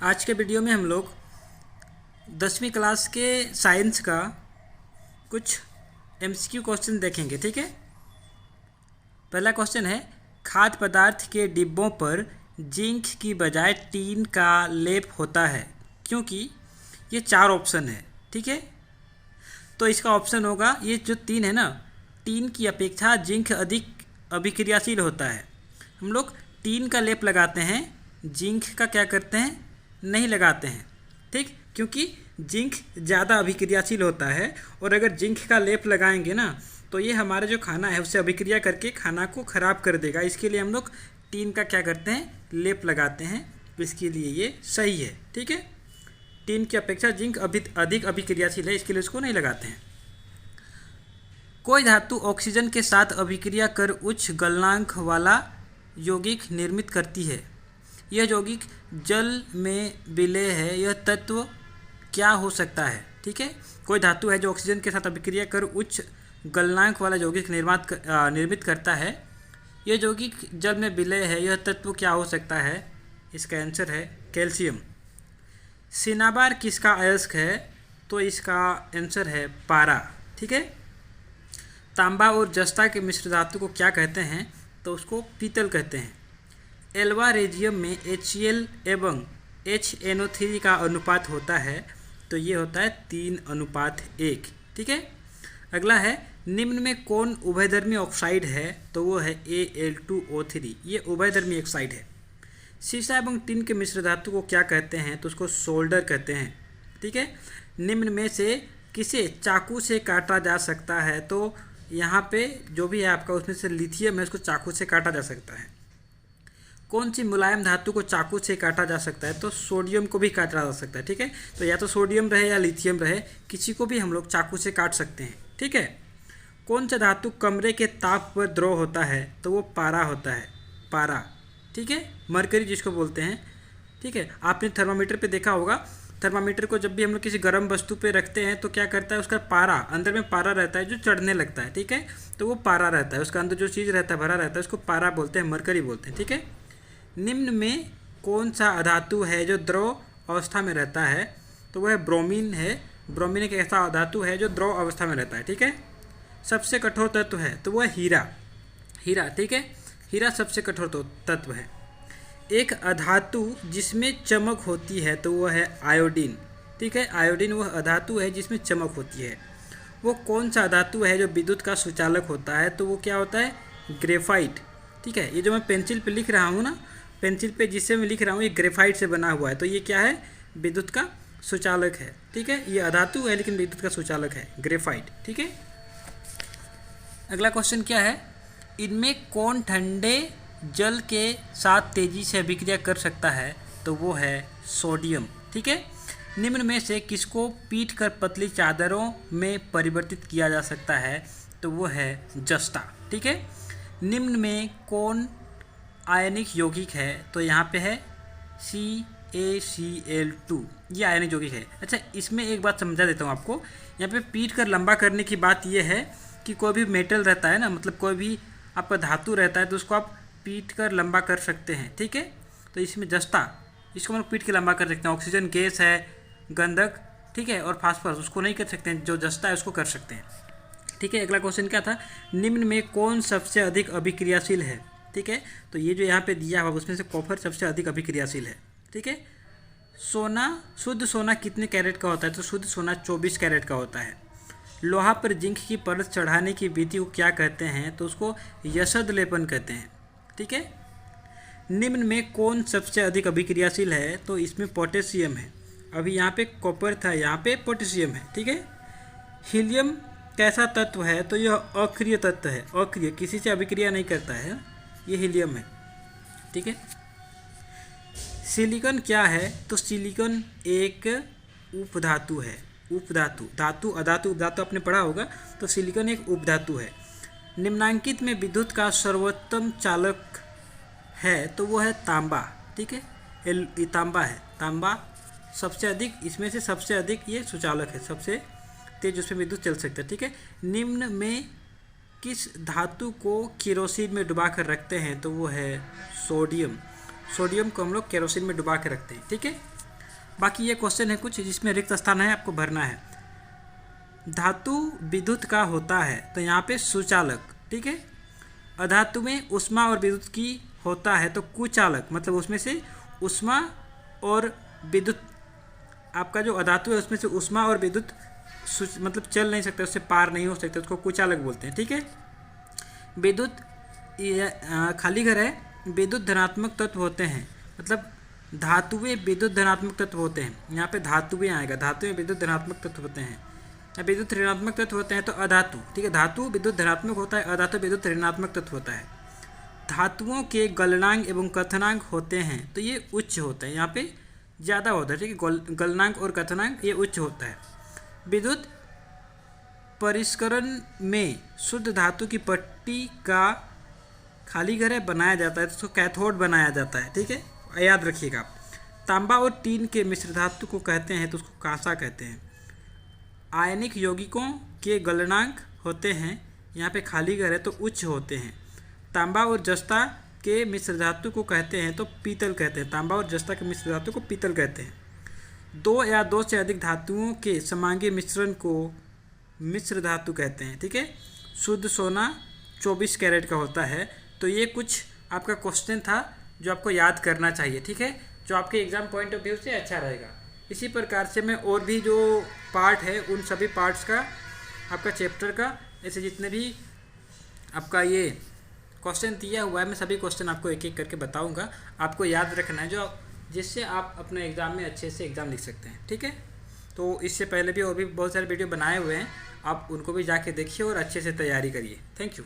आज के वीडियो में हम लोग 10वीं क्लास के साइंस का कुछ एमसीक्यू क्वेश्चन देखेंगे। ठीक है, पहला क्वेश्चन है, खाद्य पदार्थ के डिब्बों पर जिंक की बजाय टीन का लेप होता है क्योंकि ये 4 ऑप्शन है। ठीक है, तो इसका ऑप्शन होगा ये जो 3 है ना, टीन की अपेक्षा जिंक अधिक अभिक्रियाशील होता है। हम लोग टीन का लेप लगाते हैं, जिंक का क्या करते हैं, नहीं लगाते हैं। ठीक, क्योंकि जिंक ज़्यादा अभिक्रियाशील होता है और अगर जिंक का लेप लगाएंगे ना तो ये हमारा जो खाना है उससे अभिक्रिया करके खाना को ख़राब कर देगा। इसके लिए हम लोग टीन का क्या करते हैं, लेप लगाते हैं। इसके लिए ये सही है। ठीक है, टीन की अपेक्षा जिंक अधिक अभिक्रियाशील है, इसके लिए उसको नहीं लगाते हैं। कोई धातु ऑक्सीजन के साथ अभिक्रिया कर उच्च गलनांक वाला यौगिक निर्मित करती है। यह यौगिक जल में विलेय है, यह तत्व क्या हो सकता है। ठीक है, कोई धातु है जो ऑक्सीजन के साथ अभिक्रिया कर उच्च गलनांक वाला यौगिक निर्मित करता है। यह यौगिक जल में विलेय है, यह तत्व क्या हो सकता है। इसका आंसर है कैल्शियम। सिनाबार किसका अयस्क है, तो इसका आंसर है पारा। ठीक है, तांबा और जस्ता के मिश्र धातु को क्या कहते हैं, तो उसको पीतल कहते हैं। एल्वा रेजियम में HCl एवं HNO3 का अनुपात होता है, तो ये होता है 3:1। ठीक है, अगला है, निम्न में कौन उभयधर्मी ऑक्साइड है, तो वो है Al2O3। ये उभयधर्मी ऑक्साइड है। सीसा एवं टिन के मिश्र धातु को क्या कहते हैं, तो उसको सोल्डर कहते हैं। ठीक है, निम्न में से किसे चाकू से काटा जा सकता है, तो यहाँ पे जो भी है आपका उसमें से लिथियम है, उसको चाकू से काटा जा सकता है। कौन सी मुलायम धातु को चाकू से काटा जा सकता है, तो सोडियम को भी काटा जा सकता है। ठीक है, तो या तो सोडियम रहे या लिथियम रहे, किसी को भी हम लोग चाकू से काट सकते हैं। ठीक है, कौन सा धातु कमरे के ताप पर द्रव होता है, तो वो पारा होता है, पारा। ठीक है, मरकरी जिसको बोलते हैं। ठीक है, आपने थर्मामीटर पे देखा होगा, थर्मामीटर को जब भी हम लोग किसी गर्म वस्तु पे रखते हैं तो क्या करता है, उसका पारा, अंदर में पारा रहता है जो चढ़ने लगता है। ठीक है, तो वो पारा रहता है, उसका अंदर जो चीज़ रहता है भरा रहता है, उसको पारा बोलते हैं, मरकरी बोलते हैं। ठीक है, निम्न में कौन सा अधातु है जो द्रव अवस्था में रहता है, तो वह ब्रोमीन है। ब्रोमीन एक ऐसा अधातु है जो द्रव अवस्था में रहता है। ठीक है, सबसे कठोर तत्व है, तो वह हीरा। हीरा, ठीक है, हीरा सबसे कठोर तत्व है। एक अधातु जिसमें चमक होती है, तो वह है आयोडीन। ठीक है, आयोडीन वह अधातु है जिसमें चमक होती है। वो कौन सा अधातु है जो विद्युत का सुचालक होता है, तो वो क्या होता है, ग्रेफाइट। ठीक है, ये जो मैं पेंसिल पे लिख रहा हूँ ना, पेंसिल पे जिससे मैं लिख रहा हूँ, ये ग्रेफाइट से बना हुआ है, तो ये क्या है, विद्युत का सुचालक है। ठीक है, ये अधातु है लेकिन विद्युत का सुचालक है, ग्रेफाइट। ठीक है, अगला क्वेश्चन क्या है, इनमें कौन ठंडे जल के साथ तेजी से अभिक्रिया कर सकता है, तो वो है सोडियम। ठीक है, निम्न में से किसको पीट कर पतली चादरों में परिवर्तित किया जा सकता है, तो वो है जस्ता। ठीक है, निम्न में कौन आयनिक यौगिक है, तो यहाँ पे है CaCl2, ये आयनिक यौगिक है। अच्छा, इसमें एक बात समझा देता हूँ आपको। यहाँ पे पीट कर लंबा करने की बात ये है कि कोई भी मेटल रहता है ना, मतलब कोई भी आपका धातु रहता है, तो उसको आप पीट कर लंबा कर सकते हैं। ठीक है, तो इसमें जस्ता, इसको हम लोग पीट के लंबा कर सकते हैं। ऑक्सीजन गैस है, गंधक, ठीक है, और फास्फोरस, उसको नहीं कर सकते हैं, जो जस्ता है उसको कर सकते हैं। ठीक है, अगला क्वेश्चन क्या था, निम्न में कौन सबसे अधिक अभिक्रियाशील है। ठीक है, तो ये जो यहाँ पे दिया हुआ उसमें से कॉपर सबसे अधिक अभिक्रियाशील है। ठीक है, सोना, शुद्ध सोना कितने कैरेट का होता है, तो शुद्ध सोना 24 कैरेट का होता है। लोहा पर जिंक की परत चढ़ाने की विधि को क्या कहते हैं, तो उसको यशद लेपन कहते हैं। ठीक है, निम्न में कौन सबसे अधिक अभिक्रियाशील है, तो इसमें पोटेशियम है। अभी यहाँ पे कॉपर था, यहाँ पे पोटेशियम है। ठीक है, हीलियम कैसा तत्व है, तो यह अक्रिय तत्व है, अक्रिय, किसी से अभिक्रिया नहीं करता है, ये हीलियम है। ठीक है, सिलिकॉन क्या है, तो सिलिकॉन एक उपधातु है। उपधातु, धातु अधातु उपधातु आपने पढ़ा होगा, तो सिलिकॉन एक उपधातु है। निम्नांकित में विद्युत का सर्वोत्तम चालक है, तो वो है तांबा। ठीक है, तांबा है, तांबा सबसे अधिक, इसमें से सबसे अधिक ये सुचालक है, सबसे तेज उसमें विद्युत चल सकता है। ठीक है, निम्न में किस धातु को केरोसिन में डुबा कर रखते हैं, तो वो है सोडियम। सोडियम को हम लोग केरोसिन में डुबा के रखते हैं। ठीक है, बाकी ये क्वेश्चन है कुछ जिसमें रिक्त स्थान है, आपको भरना है। धातु विद्युत का होता है, तो यहाँ पे सुचालक, ठीक है। अधातु में उष्मा और विद्युत की होता है तो कुचालक, मतलब उसमें से उष्मा और विद्युत, आपका जो अधातु है उसमें से उष्मा और विद्युत मतलब चल नहीं सकते, उससे पार नहीं हो सकते, उसको कुचालक बोलते हैं, ठीक है। विद्युत खाली घर है, विद्युत धनात्मक तत्व होते हैं, मतलब धातुएं विद्युत धनात्मक तत्व होते हैं। यहाँ पे धातुएं आएगा, धातुएं विद्युत धनात्मक तत्व होते हैं। विद्युत ऋणात्मक तत्व होते हैं तो अधातु, ठीक है। धातु विद्युत धनात्मक होता है, अधातु विद्युत ऋणात्मक तत्व होता है। धातुओं के गलनांक एवं कथनांक होते हैं तो ये उच्च होता है, यहाँ पे ज़्यादा होता है, ठीक है। गलनांक और कथनांक ये उच्च होता है। विद्युत परिष्करण में शुद्ध धातु की पट्टी का खाली घर है बनाया जाता है तो उसको कैथोड बनाया जाता है, ठीक है, याद रखिएगा। तांबा और टीन के मिश्र धातु को कहते हैं तो उसको कांसा कहते हैं। आयनिक यौगिकों के गलनांक होते हैं, यहाँ पे खाली घर है तो उच्च होते हैं। तांबा और जस्ता के मिश्र धातु को कहते हैं तो पीतल कहते हैं। तांबा और जस्ता के मिश्र धातु को पीतल कहते हैं। दो या दो से अधिक धातुओं के समांगी मिश्रण को मिश्र धातु कहते हैं, ठीक है। शुद्ध सोना 24 कैरेट का होता है। तो ये कुछ आपका क्वेश्चन था जो आपको याद करना चाहिए, ठीक है, जो आपके एग्ज़ाम पॉइंट ऑफ व्यू से अच्छा रहेगा। इसी प्रकार से मैं और भी जो पार्ट है उन सभी पार्ट्स का, आपका चैप्टर का, ऐसे जितने भी आपका ये क्वेश्चन दिया हुआ है, मैं सभी क्वेश्चन आपको एक एक करके बताऊंगा। आपको याद रखना है जो, जिससे आप अपने एग्ज़ाम में अच्छे से एग्ज़ाम लिख सकते हैं, ठीक है। तो इससे पहले भी और भी बहुत सारे वीडियो बनाए हुए हैं, आप उनको भी जाके देखिए और अच्छे से तैयारी करिए। Thank you.